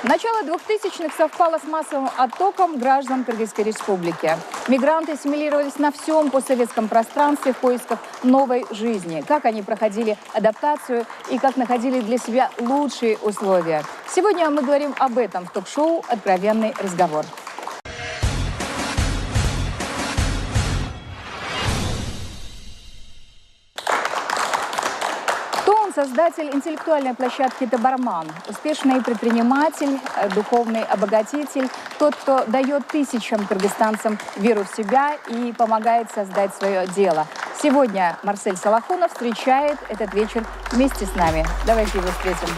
Начало 2000-х совпало с массовым оттоком граждан Кыргызской республики. Мигранты ассимилировались на всем постсоветском пространстве в поисках новой жизни. Как они проходили адаптацию и как находили для себя лучшие условия. Сегодня мы говорим об этом в ток-шоу «Откровенный разговор». Создатель интеллектуальной площадки «Табарман», успешный предприниматель, духовный обогатитель, тот, кто дает тысячам кыргызстанцам веру в себя и помогает создать свое дело. Сегодня Марсель Салахунов встречает этот вечер вместе с нами. Давайте его встретим.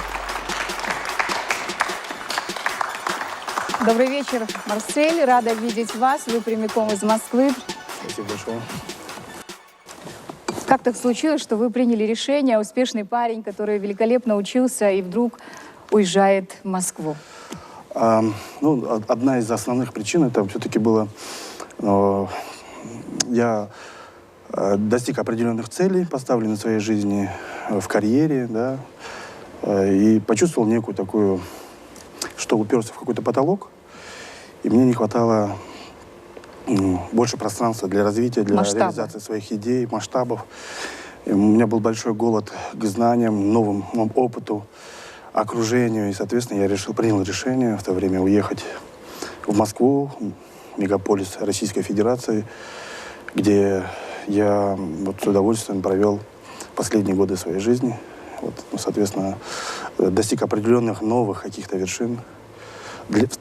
Добрый вечер, Марсель. Рада видеть вас. Вы прямиком из Москвы. Спасибо большое. Как так случилось, что вы приняли решение, успешный парень, который великолепно учился и вдруг уезжает в Москву? Одна из основных причин, это все-таки было, я достиг определенных целей, поставленных в своей жизни, в карьере, да, и почувствовал некую такую, что уперся в какой-то потолок, и мне не хватало больше пространства для развития, для реализации своих идей, масштабов. И у меня был большой голод к знаниям, новому опыту, окружению. И, соответственно, я принял решение в то время уехать в Москву, мегаполис Российской Федерации, где я с удовольствием провел последние годы своей жизни. Соответственно, достиг определенных новых каких-то вершин.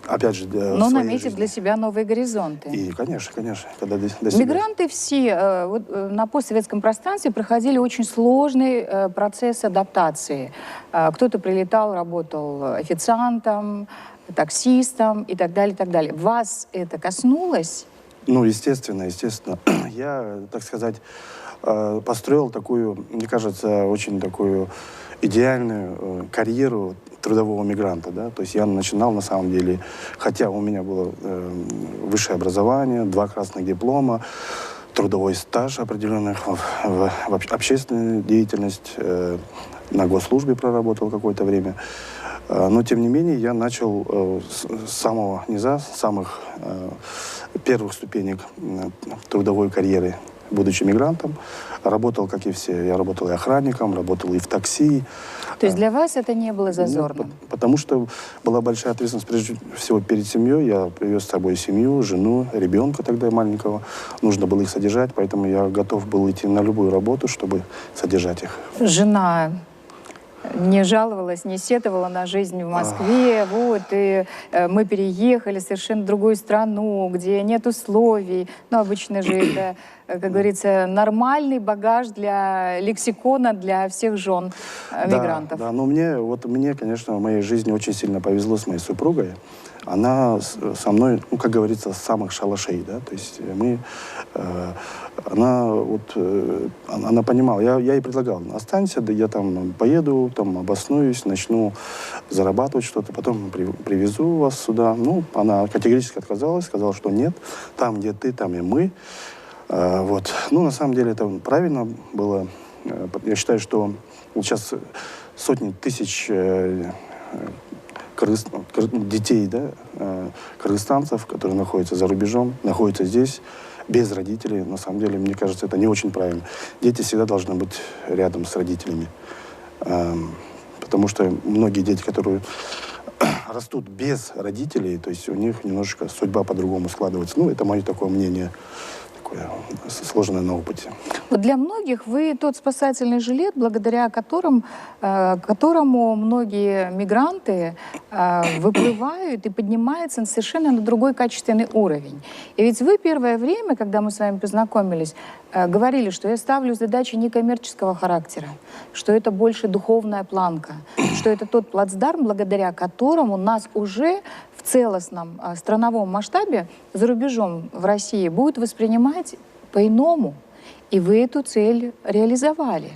Опять же, но наметив для себя новые горизонты. И, конечно. Когда Мигранты все на постсоветском пространстве проходили очень сложный процесс адаптации. Кто-то прилетал, работал официантом, таксистом и так далее, и так далее. Вас это коснулось? Естественно. Я, так сказать, построил такую, мне кажется, очень такую идеальную карьеру трудового мигранта, да, то есть я начинал на самом деле, хотя у меня было высшее образование, 2 красных диплома, трудовой стаж определенный в общественной деятельности, на госслужбе проработал какое-то время, но тем не менее я начал с самого низа, с самых первых ступенек трудовой карьеры, будучи мигрантом, работал, как и все. Я работал и охранником, работал и в такси. То есть для вас это не было зазорным? Потому что была большая ответственность, прежде всего, перед семьей. Я привез с собой семью, жену, ребенка тогда маленького. Нужно было их содержать, поэтому я готов был идти на любую работу, чтобы содержать их. Жена не жаловалась, не сетовала на жизнь в Москве. И мы переехали в совершенно другую страну, где нет условий. Обычно же это, как говорится, нормальный багаж для лексикона для всех жен мигрантов. Да, но мне, конечно, в моей жизни очень сильно повезло с моей супругой. Она со мной, как говорится, с самых шалашей, да, то есть она понимала, я ей предлагал, останься, да я там поеду, там обоснуюсь, начну зарабатывать что-то, потом привезу вас сюда. Она категорически отказалась, сказала, что нет, там, где ты, там и мы. На самом деле это правильно было. Я считаю, что сейчас сотни тысяч детей, да, кыргызстанцев, которые находятся за рубежом, находятся здесь без родителей. На самом деле, мне кажется, это не очень правильно. Дети всегда должны быть рядом с родителями. Потому что многие дети, которые растут без родителей, то есть у них немножечко судьба по-другому складывается. Это мое такое мнение, такое сложное на опыте. Для многих вы тот спасательный жилет, благодаря которому многие мигранты выплывают и поднимаются совершенно на другой качественный уровень. И ведь вы первое время, когда мы с вами познакомились, говорили, что я ставлю задачи некоммерческого характера, что это больше духовная планка, что это тот плацдарм, благодаря которому нас уже в целостном страновом масштабе за рубежом в России будут воспринимать по-иному. И вы эту цель реализовали.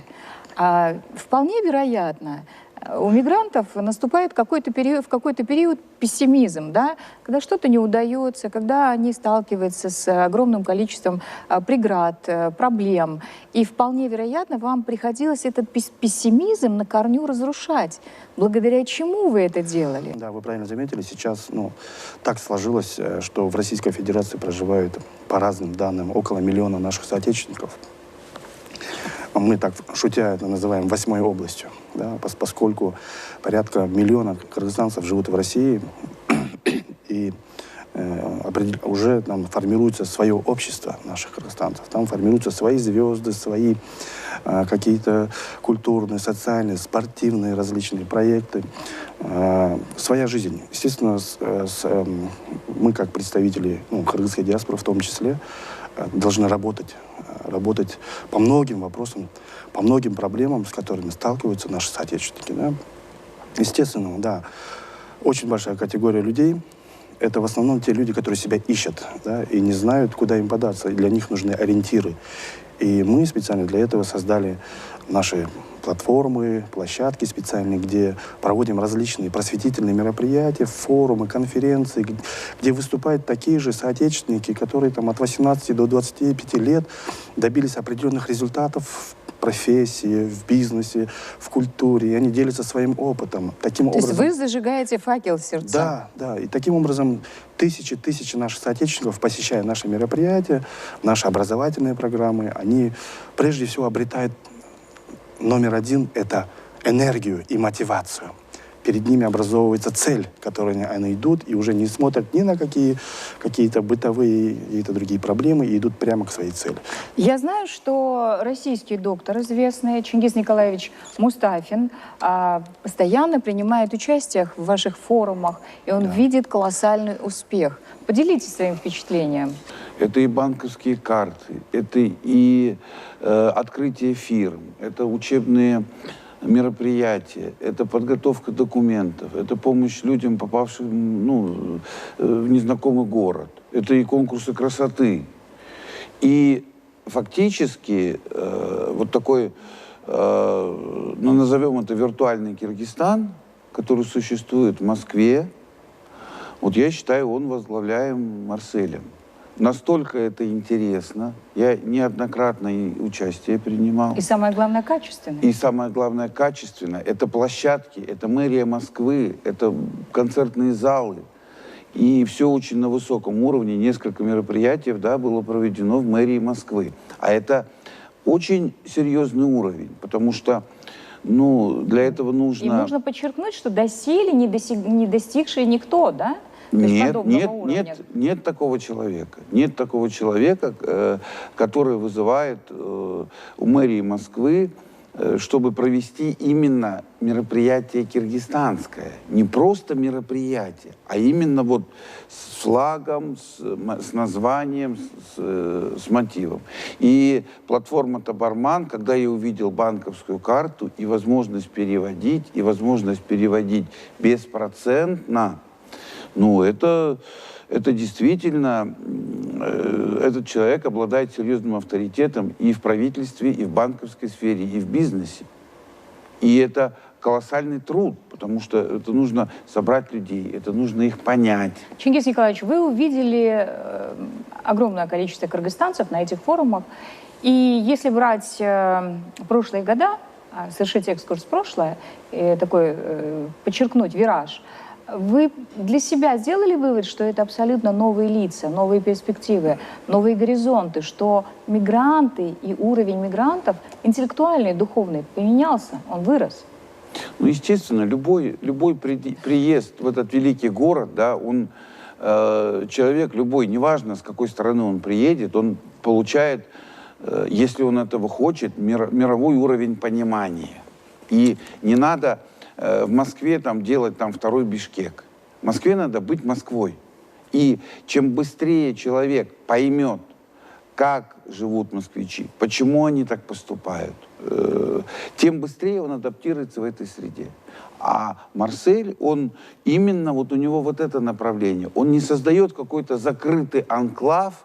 Вполне вероятно, у мигрантов наступает в какой-то период пессимизм, да, когда что-то не удается, когда они сталкиваются с огромным количеством преград, проблем. И вполне вероятно, вам приходилось этот пессимизм на корню разрушать. Благодаря чему вы это делали? Да, вы правильно заметили, сейчас так сложилось, что в Российской Федерации проживают, по разным данным, около 1 миллиона наших соотечественников. Мы так, шутя, это называем 8-й областью, да, поскольку порядка 1 миллиона кыргызстанцев живут в России, и уже там формируется свое общество наших кыргызстанцев. Там формируются свои звезды, свои какие-то культурные, социальные, спортивные различные проекты, своя жизнь. Естественно, мы, как представители кыргызской диаспоры в том числе, должны работать по многим вопросам, по многим проблемам, с которыми сталкиваются наши соотечественники. Да? Естественно, да, очень большая категория людей — это в основном те люди, которые себя ищут, да, и не знают, куда им податься. И для них нужны ориентиры. И мы специально для этого создали наши платформы, площадки специальные, где проводим различные просветительные мероприятия, форумы, конференции, где выступают такие же соотечественники, которые там от 18 до 25 лет добились определенных результатов в профессии, в бизнесе, в культуре. И они делятся своим опытом. Таким То образом, есть вы зажигаете факел в сердца? Да, да. И таким образом тысячи наших соотечественников, посещая наши мероприятия, наши образовательные программы, они прежде всего обретают номер один — это энергию и мотивацию. Перед ними образовывается цель, к которой они идут, и уже не смотрят ни на какие-то бытовые и другие проблемы, и идут прямо к своей цели. Я знаю, что российский доктор, известный Чингис Николаевич Мустафин, постоянно принимает участие в ваших форумах, и он видит колоссальный успех. Поделитесь своим впечатлением. Это и банковские карты, это и открытие фирм, это учебные мероприятия, это подготовка документов, это помощь людям, попавшим в незнакомый город, это и конкурсы красоты. И фактически вот такой, назовем это виртуальный Киргизстан, который существует в Москве, вот я считаю, он возглавляем Марселем. Настолько это интересно. Я неоднократно участие принимал. И самое главное, качественно. И самое главное, качественно. Это площадки, это мэрия Москвы, это концертные залы. И все очень на высоком уровне. Несколько мероприятий, да, было проведено в мэрии Москвы. А это очень серьезный уровень, потому что для этого нужно... И нужно подчеркнуть, что доселе не достигший никто, да? Нет такого человека. Нет такого человека, который вызывает у мэрии Москвы, чтобы провести именно мероприятие киргизстанское. Не просто мероприятие, а именно вот с флагом, с названием, с мотивом. И платформа Табарман, когда я увидел банковскую карту и возможность переводить беспроцентно, это действительно, этот человек обладает серьезным авторитетом и в правительстве, и в банковской сфере, и в бизнесе. И это колоссальный труд, потому что это нужно собрать людей, это нужно их понять. Чингис Николаевич, вы увидели огромное количество кыргызстанцев на этих форумах. И если брать прошлые года, совершить экскурс в прошлое, подчеркнуть вираж, вы для себя сделали вывод, что это абсолютно новые лица, новые перспективы, новые горизонты, что мигранты и уровень мигрантов интеллектуальный, духовный поменялся, он вырос? Естественно, любой приезд в этот великий город, да, человек любой, неважно, с какой стороны он приедет, он получает, если он этого хочет, мировой уровень понимания. И не надо в Москве делать второй Бишкек. В Москве надо быть Москвой. И чем быстрее человек поймет, как живут москвичи, почему они так поступают, тем быстрее он адаптируется в этой среде. А Марсель, он именно, у него это направление. Он не создает какой-то закрытый анклав,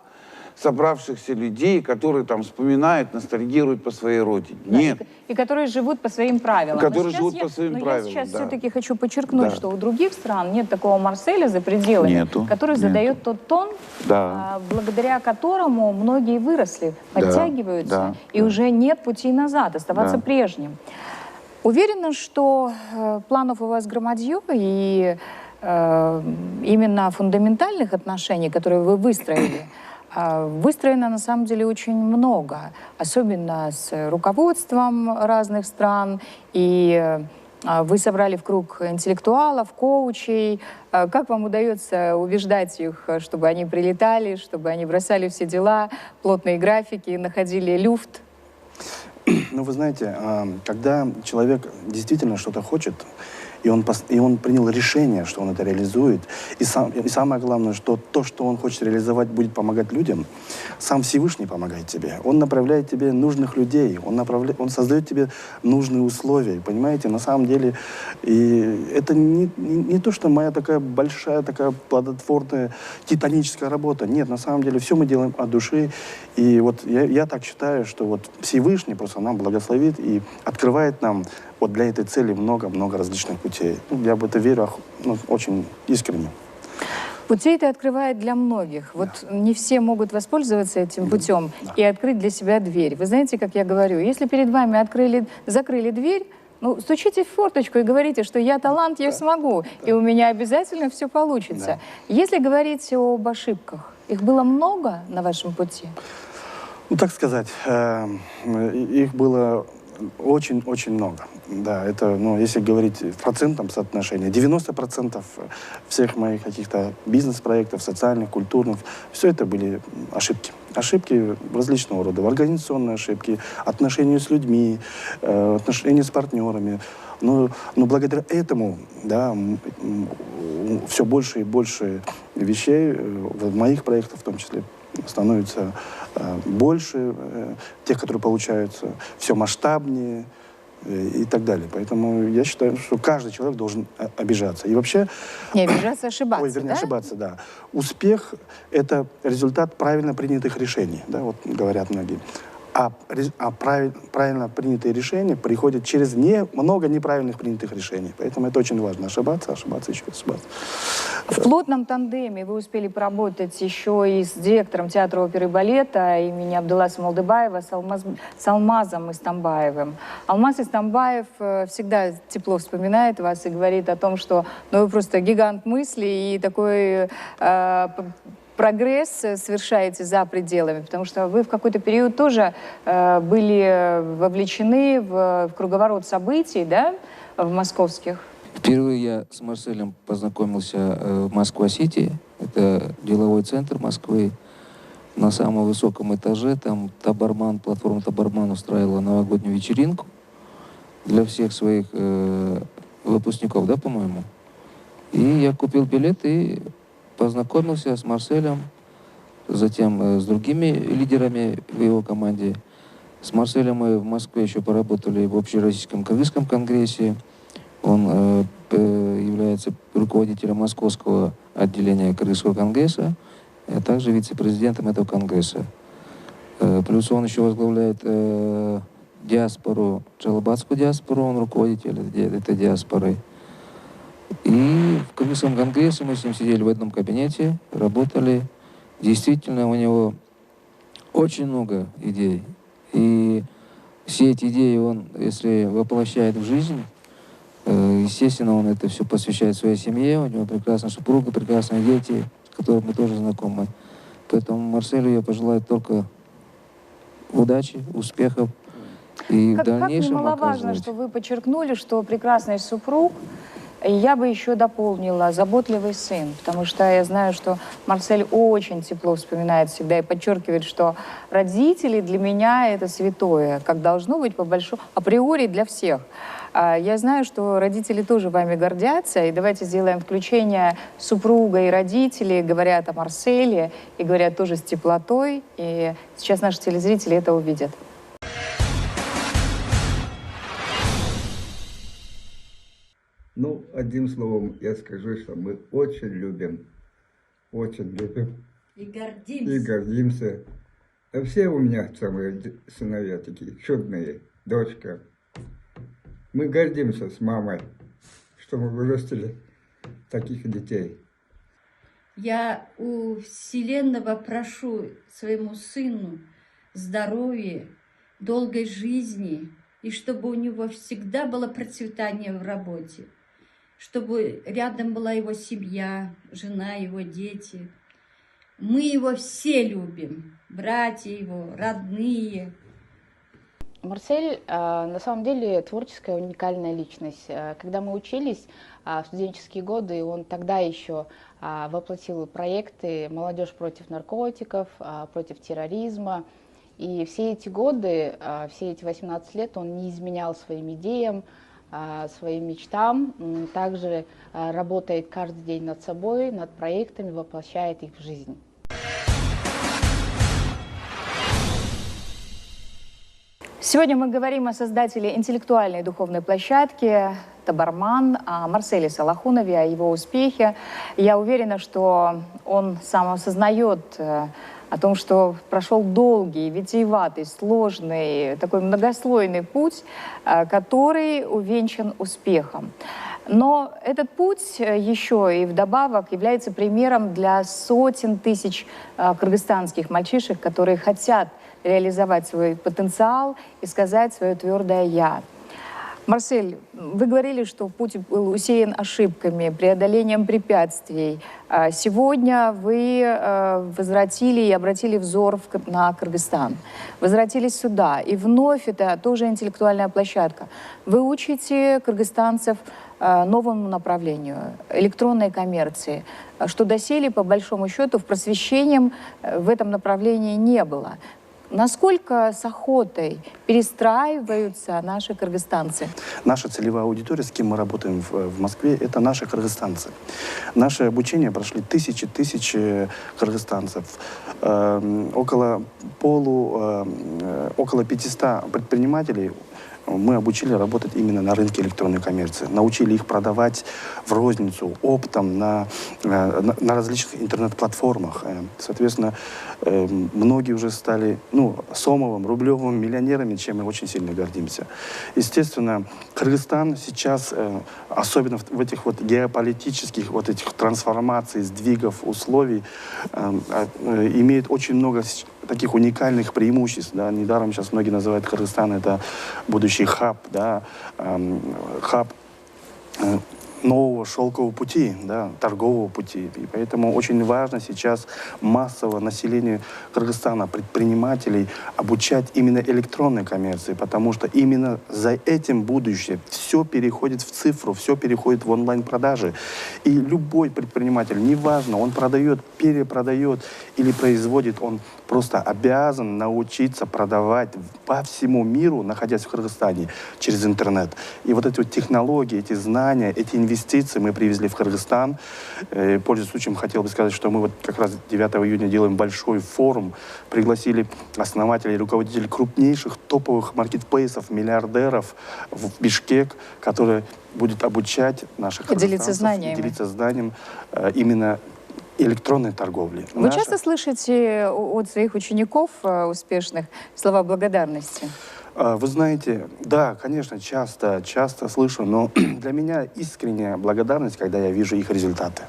собравшихся людей, которые там вспоминают, ностальгируют по своей родине. Да, Нет. и которые живут по своим правилам. Которые Но сейчас живут я- по своим но правилам, Я сейчас да. все-таки хочу подчеркнуть, Да. что у других стран нет такого Марселя за пределами, Нету, который нету. задает тот тон, Да. благодаря которому многие выросли, Да, подтягиваются, да, и да. уже нет пути назад, оставаться Да. прежним. Уверена, что планов у вас громадье, и именно фундаментальных отношений, которые вы выстроили, выстроено на самом деле очень много, особенно с руководством разных стран, и вы собрали в круг интеллектуалов, коучей. Как вам удается убеждать их, чтобы они прилетали, чтобы они бросали все дела, плотные графики, находили люфт? Ну, вы знаете, когда человек действительно что-то хочет, и он принял решение, что он это реализует, и самое главное, что то, что он хочет реализовать, будет помогать людям, сам Всевышний помогает тебе. Он направляет тебе нужных людей, он создает тебе нужные условия, понимаете? На самом деле, и это не то, что моя такая большая, такая плодотворная, титаническая работа. Нет, на самом деле, все мы делаем от души. И вот я так считаю, что вот Всевышний просто нам благословит и открывает нам вот для этой цели много-много различных путей. Я в это верю очень искренне. Путей это открывает для многих. Вот не все могут воспользоваться этим путем и открыть для себя дверь. Вы знаете, как я говорю, если перед вами закрыли дверь, ну, стучите в форточку и говорите, что я талант, я смогу, и у меня обязательно все получится. Если говорить об ошибках, их было много на вашем пути? Ну, так сказать, их было очень-очень много. Да, это, если говорить в процентном соотношении, 90% всех моих каких-то бизнес-проектов, социальных, культурных, все это были ошибки. Ошибки различного рода, организационные ошибки, отношения с людьми, отношения с партнерами. Но благодаря этому, да, все больше и больше вещей в моих проектах в том числе становится больше, тех, которые получаются, все масштабнее и так далее. Поэтому я считаю, что каждый человек должен обижаться. И вообще... Не обижаться, ошибаться, вернее, ошибаться, да. Успех — это результат правильно принятых решений, да, вот говорят многие. А правильно принятые решения приходят через много неправильных принятых решений. Поэтому это очень важно. Ошибаться, еще ошибаться. В плотном тандеме вы успели поработать еще и с директором театра оперы и балета имени Абдулласа Малдыбаева, с Алмазом Истамбаевым. Алмаз Истамбаев всегда тепло вспоминает вас и говорит о том, что вы просто гигант мысли и такой... прогресс совершаете за пределами, потому что вы в какой-то период тоже были вовлечены в круговорот событий, да, в московских? Впервые я с Марселем познакомился в Москва-Сити. Это деловой центр Москвы. На самом высоком этаже там платформа Табарман устраивала новогоднюю вечеринку для всех своих выпускников, да, по-моему. И я купил билет и познакомился с Марселем, затем с другими лидерами в его команде. С Марселем мы в Москве еще поработали в Общероссийском кыргызском конгрессе. Он является руководителем московского отделения Кыргызского конгресса, а также вице-президентом этого конгресса. Плюс он еще возглавляет диаспору, Чалабатскую диаспору, он руководитель этой диаспоры. И в Кыргызском конгрессе мы с ним сидели в одном кабинете, работали. Действительно, у него очень много идей. И все эти идеи он, если воплощает в жизнь, естественно, он это все посвящает своей семье. У него прекрасная супруга, прекрасные дети, с которыми мы тоже знакомы. Поэтому Марселю я пожелаю только удачи, успехов. И в дальнейшем как немаловажно, оказывать. что вы подчеркнули, что прекрасный супруг, и я бы еще дополнила, заботливый сын, потому что я знаю, что Марсель очень тепло вспоминает всегда и подчеркивает, что родители для меня это святое, как должно быть по большому, априори для всех. Я знаю, что родители тоже вами гордятся, и давайте сделаем включение супруга и родителей, говорят о Марселе, и говорят тоже с теплотой, и сейчас наши телезрители это увидят. Ну, одним словом, я скажу, что мы очень любим И И гордимся. гордимся. А все у меня самые сыновья такие чудные, дочка. Мы гордимся с мамой, что мы вырастили таких детей. Я у Вселенного прошу своему сыну здоровья, долгой жизни, и чтобы у него всегда было процветание в работе, чтобы рядом была его семья, жена, его дети. Мы его все любим, братья его, родные. Марсель на самом деле творческая, уникальная личность. Когда мы учились в студенческие годы, он тогда еще воплотил проекты «Молодежь против наркотиков», «Против терроризма». И все эти годы, все эти 18 лет он не изменял своим идеям, своим мечтам. Также работает каждый день над собой, над проектами, воплощает их в жизнь. Сегодня мы говорим о создателе интеллектуальной и духовной площадки «Табарман», о Марселе Салахунове, о его успехе. Я уверена, что он сам осознает о том, что прошел долгий, витиеватый, сложный, такой многослойный путь, который увенчан успехом. Но этот путь еще и вдобавок является примером для сотен тысяч кыргызстанских мальчишек, которые хотят реализовать свой потенциал и сказать свое твердое «я». Марсель, вы говорили, что путь был усеян ошибками, преодолением препятствий. Сегодня вы возвратили и обратили взор на Кыргызстан. Возвратились сюда. И вновь это тоже интеллектуальная площадка. Вы учите кыргызстанцев новому направлению, электронной коммерции, что доселе, по большому счету, в просвещении в этом направлении не было. Насколько с охотой перестраиваются наши кыргызстанцы? Наша целевая аудитория, с кем мы работаем в Москве, это наши кыргызстанцы. Наше обучение прошли тысячи кыргызстанцев. Около 500 предпринимателей мы обучили работать именно на рынке электронной коммерции. Научили их продавать в розницу оптом на различных интернет-платформах. Соответственно, многие уже стали Сомовым, Рублевым миллионерами, чем мы очень сильно гордимся. Естественно, Кыргызстан сейчас, особенно в этих вот геополитических вот этих трансформаций, сдвигов, условий, имеет очень много таких уникальных преимуществ. Да? Недаром сейчас многие называют Кыргызстан это будущий хаб, да? Хаб нового шелкового пути, да, торгового пути. И поэтому очень важно сейчас массово населению Кыргызстана, предпринимателей обучать именно электронной коммерции, потому что именно за этим будущее. Все переходит в цифру, все переходит в онлайн-продажи. И любой предприниматель, неважно, он продает, перепродает или производит, он просто обязан научиться продавать по всему миру, находясь в Кыргызстане, через интернет. И вот эти вот технологии, эти знания, эти инвестиции мы привезли в Кыргызстан. Пользуясь случаем, хотел бы сказать, что мы вот как раз 9 июня делаем большой форум. Пригласили основателей, руководителей крупнейших топовых маркетплейсов, миллиардеров в Бишкек, которые будут обучать наших Делиться знаниями. делиться знанием именно электронной торговли. Вы часто слышите от своих учеников успешных слова благодарности? Вы знаете, да, конечно, часто слышу, но для меня искренняя благодарность, когда я вижу их результаты.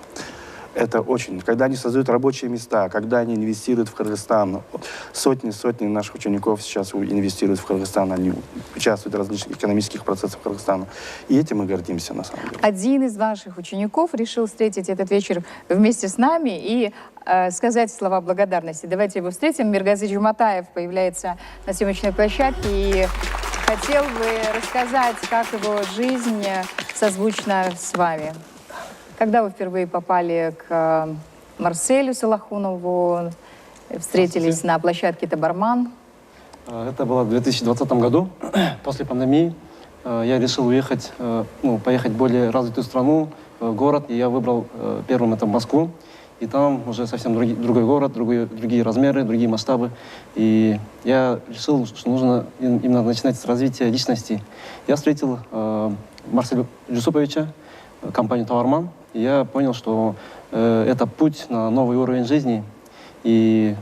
Это очень... Когда они создают рабочие места, когда они инвестируют в Кыргызстан. Сотни наших учеников сейчас инвестируют в Кыргызстан, они участвуют в различных экономических процессах Кыргызстана. И этим мы гордимся, на самом деле. Один из ваших учеников решил встретить этот вечер вместе с нами и сказать слова благодарности. Давайте его встретим. Миргазы Жуматаев появляется на съемочной площадке и хотел бы рассказать, как его жизнь созвучна с вами. Когда вы впервые попали к Марселю Салахунову, встретились на площадке «Табарман»? Это было в 2020 году, после пандемии. Я решил уехать, поехать в более развитую страну, в город, и я выбрал первым это Москву. И там уже совсем другой город, другие размеры, другие масштабы. И я решил, что нужно именно начинать с развития личности. Я встретил Марселя Джусуповича, компанию «Табарман». И я понял, что это путь на новый уровень жизни. И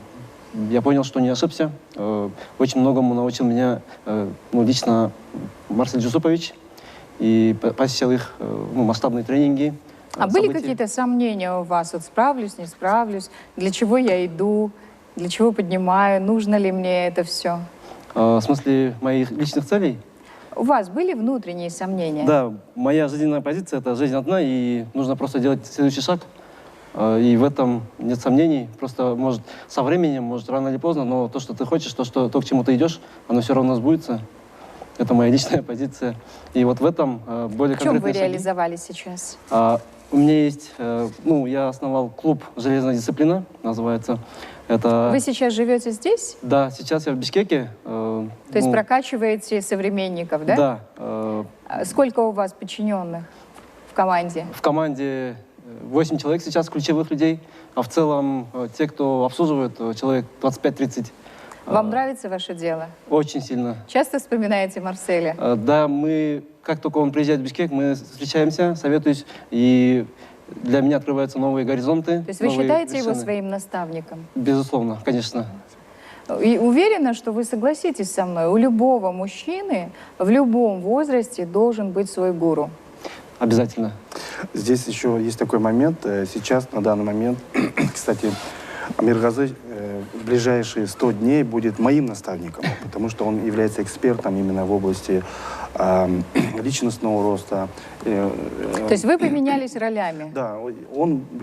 я понял, что не ошибся. Очень многому научил меня лично Марсель Джусупович. И посещал их масштабные тренинги. А были события. какие-то сомнения у вас? Вот справлюсь, не справлюсь? Для чего я иду? Для чего поднимаю? Нужно ли мне это все? В смысле моих личных целей? У вас были внутренние сомнения? Да, моя жизненная позиция – это жизнь одна, и нужно просто делать следующий шаг. И в этом нет сомнений. Просто, может, со временем, может, рано или поздно, но то, что ты хочешь, то, к чему ты идешь, оно все равно сбудется. Это моя личная позиция. И вот в этом более В чем вы конкретные шаги. реализовали сейчас? У меня есть, я основал клуб «Железная дисциплина», называется. Это... Вы сейчас живете здесь? Да, сейчас я в Бишкеке. То есть прокачиваете современников, да? Да. Сколько у вас подчиненных в команде? В команде 8 человек сейчас, ключевых людей, а в целом те, кто обслуживает, человек 25-30. Вам нравится ваше дело? Очень сильно. Часто вспоминаете Марселя? Да, мы, как только он приезжает в Бишкек, мы встречаемся, советуюсь, и для меня открываются новые горизонты. То есть вы считаете его своим наставником? Безусловно, конечно. И уверена, что вы согласитесь со мной, у любого мужчины в любом возрасте должен быть свой гуру. Обязательно. Здесь еще есть такой момент. Сейчас, на данный момент, кстати, Миргазы в ближайшие 100 дней будет моим наставником, потому что он является экспертом именно в области личностного роста. То есть вы поменялись ролями? Да,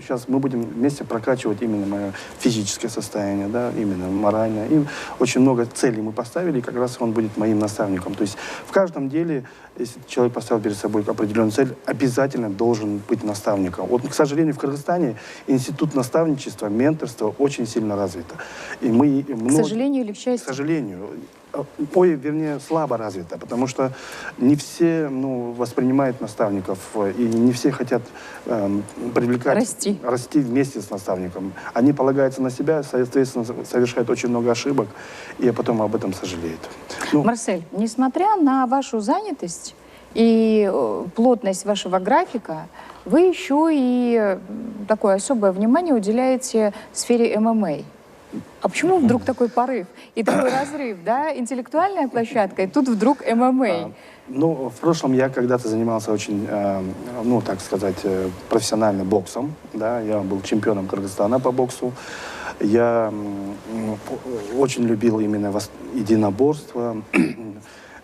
сейчас мы будем вместе прокачивать именно мое физическое состояние, да, именно моральное. И очень много целей мы поставили, и как раз он будет моим наставником. То есть в каждом деле, если человек поставил перед собой определенную цель, обязательно должен быть наставником. Вот, к сожалению, в Кыргызстане институт наставничества, менторства очень сильно развито. И мы К сожалению или к счастью? К сожалению. Вернее, слабо развито, потому что не все воспринимают наставников, и не все хотят привлекать, расти вместе с наставником. Они полагаются на себя, соответственно, совершают очень много ошибок, и потом об этом сожалеют. Марсель, несмотря на вашу занятость и плотность вашего графика, вы еще и такое особое внимание уделяете сфере ММА. А почему вдруг такой порыв и такой разрыв, да? Интеллектуальная площадка, и тут вдруг ММА. В прошлом я когда-то занимался очень, так сказать, профессионально боксом. Да? Я был чемпионом Кыргызстана по боксу. Я очень любил именно единоборство.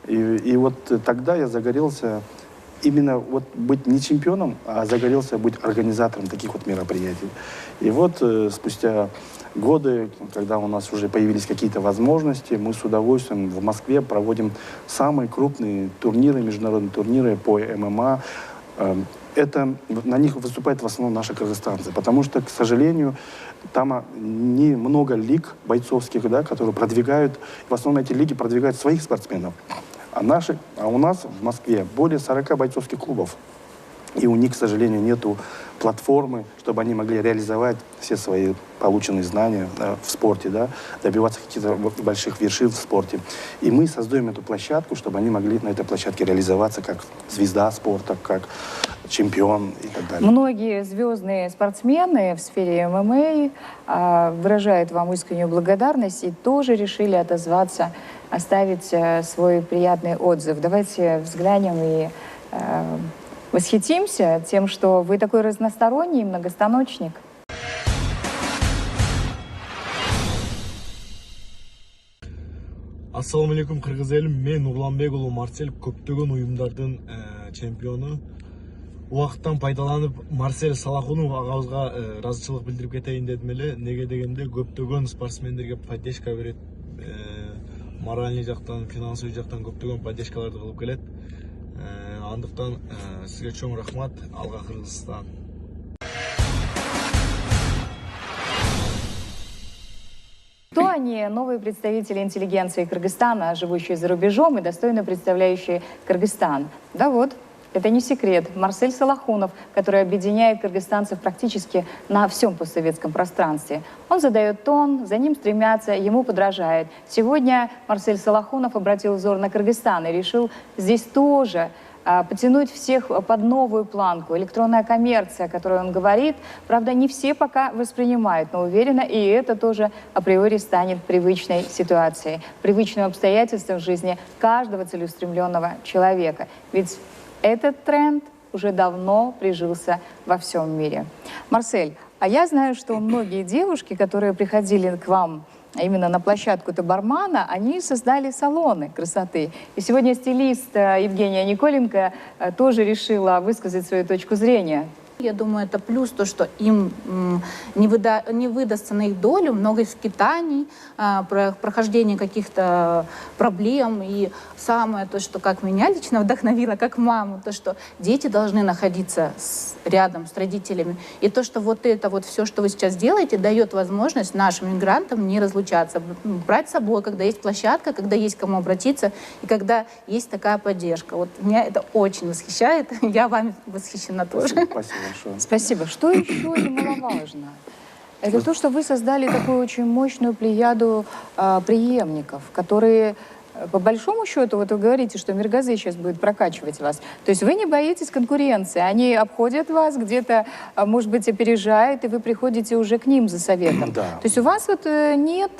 И вот тогда я загорелся именно быть не чемпионом, а загорелся быть организатором таких вот мероприятий. И вот спустя годы, когда у нас уже появились какие-то возможности, мы с удовольствием в Москве проводим самые крупные турниры, международные турниры по ММА. На них выступают в основном наши кыргызстанцы, потому что, к сожалению, там немного лиг бойцовских, да, которые продвигают, в основном эти лиги продвигают своих спортсменов. А у нас в Москве более 40 бойцовских клубов. И у них, к сожалению, нету платформы, чтобы они могли реализовать все свои полученные знания в спорте, да, добиваться каких-то больших вершин в спорте. И мы создаем эту площадку, чтобы они могли на этой площадке реализоваться как звезда спорта, как чемпион и так далее. Многие звездные спортсмены в сфере ММА выражают вам искреннюю благодарность и тоже решили отозваться, оставить свой приятный отзыв. Давайте взглянем и восхитимся тем, что вы такой разносторонний многостаночник. Ассаламу алейкум, кыргыз элим. Мен Уланбек уулу Марсель, көптөгөн уюмдардын чемпиону. Убакыттан пайдаланып, Марсель Салахунов агабызга ыраазычылык билдирип кетейин дедим эле. Неге дегенде көптөгөн спортсмендерге поддержка берет. Моральный жактан, финансовый жактан көптөгөн поддержкаларды кылып келет. Андыктан сизге чоң рахмат. Алга Кыргызстан. Кто они, новые представители интеллигенции Кыргызстана, живущие за рубежом и достойно представляющие Кыргызстан? Да вот, это не секрет. Марсель Салахунов, который объединяет кыргызстанцев практически на всем постсоветском пространстве. Он задает тон, за ним стремятся, ему подражают. Сегодня Марсель Салахунов обратил взор на Кыргызстан и решил здесь тоже потянуть всех под новую планку. Электронная коммерция, о которой он говорит, правда, не все пока воспринимают, но уверена, и это тоже априори станет привычной ситуацией, привычным обстоятельством в жизни каждого целеустремленного человека. Ведь этот тренд уже давно прижился во всем мире. Марсель, а я знаю, что многие девушки, которые приходили к вам именно на площадку Табармана, они создали салоны красоты. И сегодня стилист Евгения Николенко тоже решила высказать свою точку зрения. Я думаю, это плюс то, что им не выдастся на их долю много скитаний, прохождения каких-то проблем. И самое то, что как меня лично вдохновило, как маму, то, что дети должны находиться рядом с родителями. И то, что вот это вот все, что вы сейчас делаете, дает возможность нашим мигрантам не разлучаться, брать с собой, когда есть площадка, когда есть к кому обратиться и когда есть такая поддержка. Вот меня это очень восхищает. Я вами восхищена тоже. Спасибо большое. Спасибо. Что еще немаловажно? Это то, что вы создали такую очень мощную плеяду преемников, которые, по большому счету, вот вы говорите, что Миргазы сейчас будет прокачивать вас. То есть вы не боитесь конкуренции. Они обходят вас, где-то, может быть, опережают, и вы приходите уже к ним за советом. Да. То есть у вас вот нет...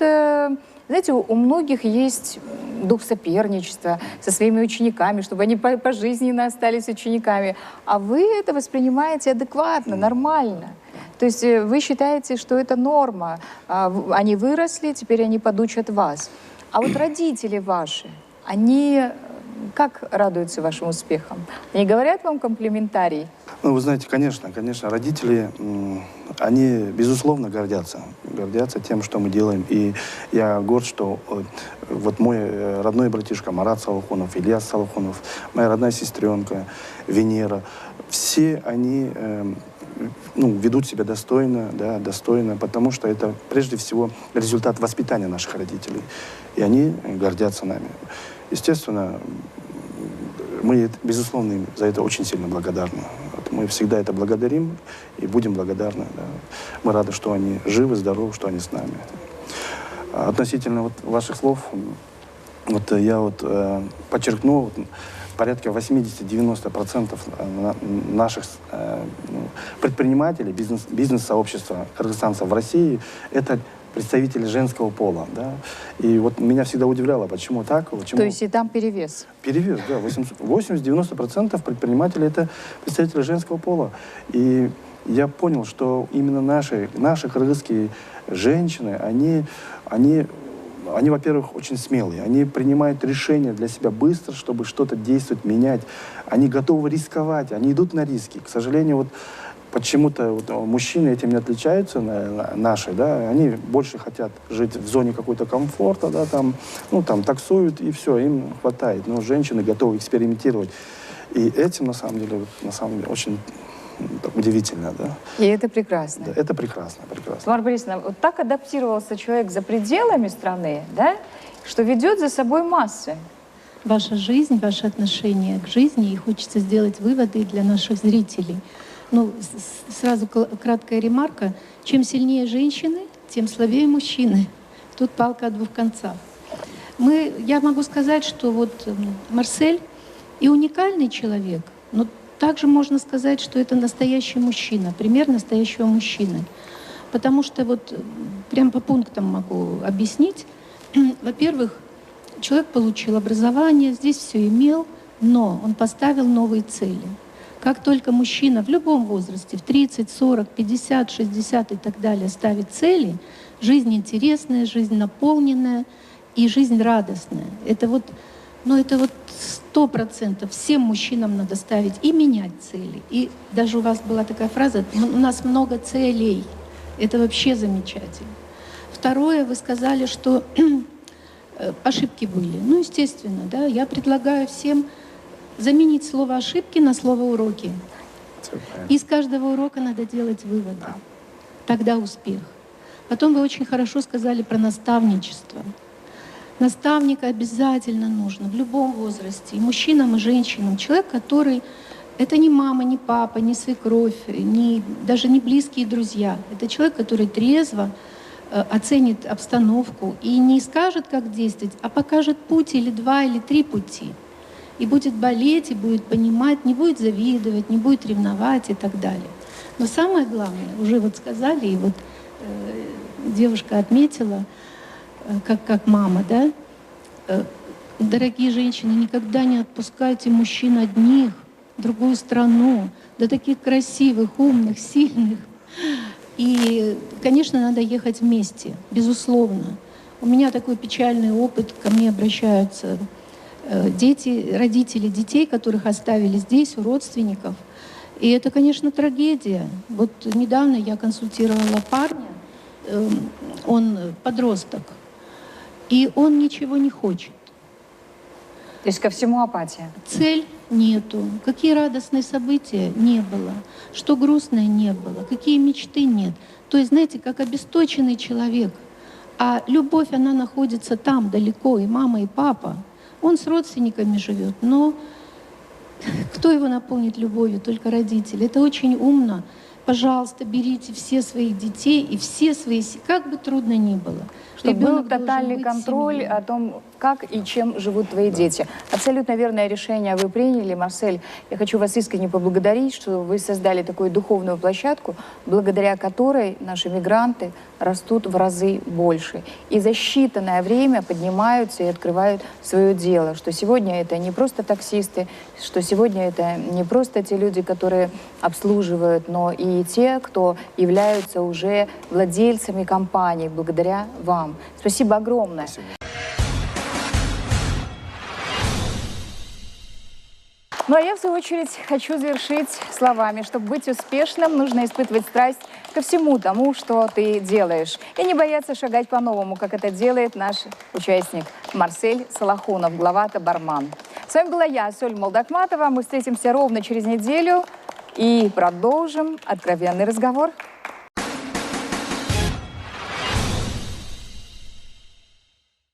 Знаете, у многих есть дух соперничества со своими учениками, чтобы они пожизненно остались учениками. А вы это воспринимаете адекватно, нормально. То есть вы считаете, что это норма. Они выросли, теперь они подучат вас. А вот родители ваши, они как радуются вашим успехам? Они говорят вам комплиментарий? Ну, вы знаете, конечно, родители, они, безусловно, гордятся тем, что мы делаем. И я горд, что вот мой родной братишка Марат Салахунов, Ильяс Салахунов, моя родная сестренка Венера, все они ведут себя достойно, да, достойно, потому что это прежде всего результат воспитания наших родителей. И они гордятся нами. Естественно, мы, безусловно, им за это очень сильно благодарны. Мы всегда это благодарим и будем благодарны. Да. Мы рады, что они живы, здоровы, что они с нами. Относительно вот ваших слов, вот я подчеркну, порядка 80-90% наших предпринимателей, бизнес-сообщества кыргызстанцев в России – это представители женского пола. Да? И вот меня всегда удивляло, почему так. Почему... То есть и там перевес? Перевес, да. 80-90% предпринимателей – это представители женского пола. И я понял, что именно наши кыргызские женщины, они, во-первых, очень смелые. Они принимают решения для себя быстро, чтобы что-то действовать, менять. Они готовы рисковать, они идут на риски. К сожалению, вот почему-то мужчины этим не отличаются, наши, да, они больше хотят жить в зоне какой-то комфорта, да, там таксуют, и все, им хватает. Но женщины готовы экспериментировать. И этим, на самом деле, очень удивительно, да. И это прекрасно. Да, это прекрасно. Тамара Борисовна, вот так адаптировался человек за пределами страны, да, что ведет за собой массы. Ваша жизнь, ваши отношения к жизни, и хочется сделать выводы для наших зрителей. Сразу краткая ремарка. Чем сильнее женщины, тем слабее мужчины. Тут палка о двух концах. Я могу сказать, что вот Марсель и уникальный человек, но также можно сказать, что это настоящий мужчина, пример настоящего мужчины. Потому что прям по пунктам могу объяснить. Во-первых, человек получил образование, здесь все имел, но он поставил новые цели. Как только мужчина в любом возрасте, в 30, 40, 50, 60 и так далее, ставит цели, жизнь интересная, жизнь наполненная и жизнь радостная. Это 100%. Всем мужчинам надо ставить и менять цели. И даже у вас была такая фраза: у нас много целей. Это вообще замечательно. Второе, вы сказали, что ошибки были. Естественно, да, я предлагаю всем заменить слово «ошибки» на слово «уроки». Из каждого урока надо делать выводы. Тогда успех. Потом вы очень хорошо сказали про наставничество. Наставника обязательно нужно в любом возрасте, и мужчинам, и женщинам. Человек, который... Это не мама, не папа, не свекровь, даже не близкие друзья. Это человек, который трезво оценит обстановку и не скажет, как действовать, а покажет путь или 2, или 3 пути. и будет болеть, и будет понимать, не будет завидовать, не будет ревновать и так далее. Но самое главное, уже вот сказали, и вот девушка отметила, как мама, да, дорогие женщины, никогда не отпускайте мужчин одних в другую страну, до таких красивых, умных, сильных. И, конечно, надо ехать вместе, безусловно. У меня такой печальный опыт, ко мне обращаются дети, родители детей, которых оставили здесь, у родственников. И это, конечно, трагедия. Вот недавно я консультировала парня, он подросток, и он ничего не хочет. То есть ко всему апатия. Цель нету. Какие радостные события не было. Что грустное не было. Какие мечты нет. То есть, знаете, как обесточенный человек. А любовь, она находится там, далеко, и мама, и папа. Он с родственниками живет, но кто его наполнит любовью? Только родители. Это очень умно. Пожалуйста, берите все своих детей и все свои... Как бы трудно ни было. Чтобы был Ребенок должен тотальный быть контроль семьей. о том, как и чем живут твои дети. Абсолютно верное решение вы приняли, Марсель. Я хочу вас искренне поблагодарить, что вы создали такую духовную площадку, благодаря которой наши мигранты растут в разы больше. И за считанное время поднимаются и открывают свое дело. Что сегодня это не просто таксисты, что сегодня это не просто те люди, которые обслуживают, но и те, кто являются уже владельцами компаний благодаря вам. Спасибо огромное. Спасибо. Ну а я, в свою очередь, хочу завершить словами. Чтобы быть успешным, нужно испытывать страсть ко всему тому, что ты делаешь. И не бояться шагать по-новому, как это делает наш участник Марсель Салахунов, глава Табарман. С вами была я, Соль Молдахматова. Мы встретимся ровно через неделю и продолжим откровенный разговор.